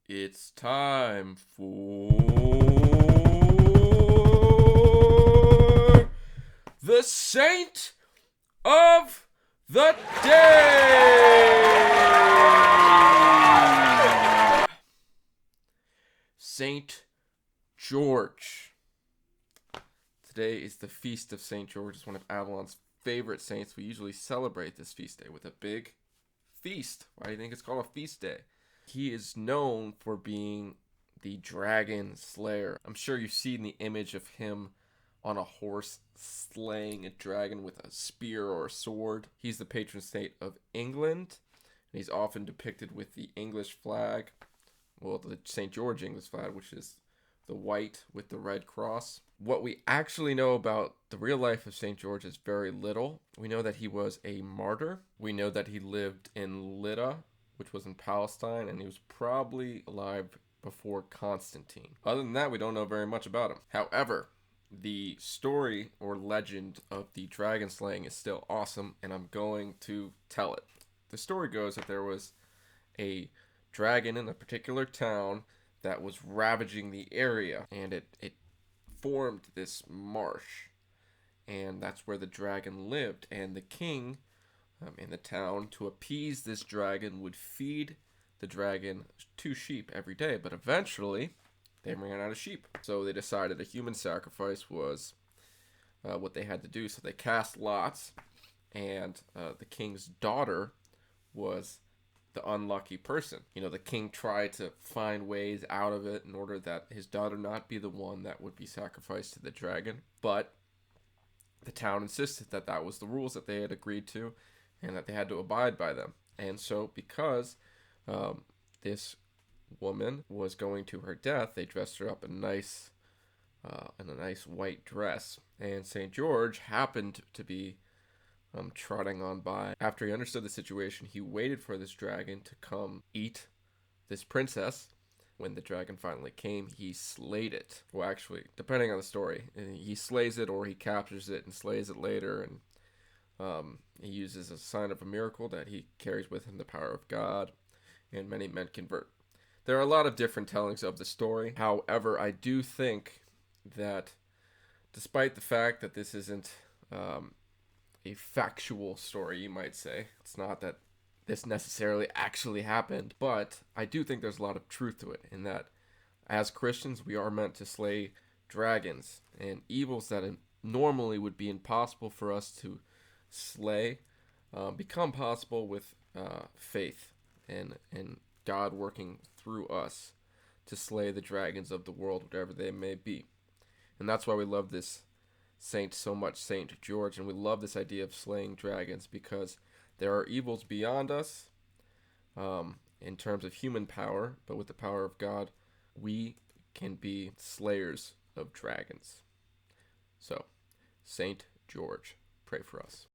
It's time for the Saint of the Day! Saint George. Today is the Feast of Saint George. It's one of Avalon's favorite saints. We usually celebrate this feast day with a big feast. Why do you think it's called a feast day? He is known for being the dragon slayer. I'm sure you've seen the image of him on a horse slaying a dragon with a spear or a sword. He's the patron saint of England, and he's often depicted with the English flag, well, the St. George English flag, which is the white with the red cross. What we actually know about the real life of St. George is very little. We know that he was a martyr. We know that he lived in Lydda, which was in Palestine, and he was probably alive before Constantine. Other than that, we don't know very much about him. However, the story or legend of the dragon slaying is still awesome, and I'm going to tell it. The story goes that there was a dragon in a particular town that was ravaging the area, and it formed this marsh, and that's where the dragon lived. And the king in the town, to appease this dragon, would feed the dragon 2 sheep every day, but eventually they ran out of sheep, so they decided a human sacrifice was what they had to do. So they cast lots, and the king's daughter was the unlucky person. You know, the king tried to find ways out of it in order that his daughter not be the one that would be sacrificed to the dragon, but the town insisted that that was the rules that they had agreed to and that they had to abide by them. And so because this woman was going to her death, they dressed her up in a nice white dress, and St. George happened to be trotting on by. After he understood the situation, he waited for this dragon to come eat this princess. When the dragon finally came, he slayed it. Well, actually, depending on the story, he slays it or he captures it and slays it later, and he uses a sign of a miracle that he carries with him the power of God, and many men convert. There are a lot of different tellings of the story. However, I do think that despite the fact that this isn't a factual story, you might say, it's not that this necessarily actually happened, but I do think there's a lot of truth to it, in that as Christians, we are meant to slay dragons and evils that normally would be impossible for us to slay, become possible with faith and God working through us to slay the dragons of the world, whatever they may be. And that's why we love this saint so much, Saint George, and we love this idea of slaying dragons, because there are evils beyond us in terms of human power, but with the power of God, we can be slayers of dragons. So, Saint George, pray for us.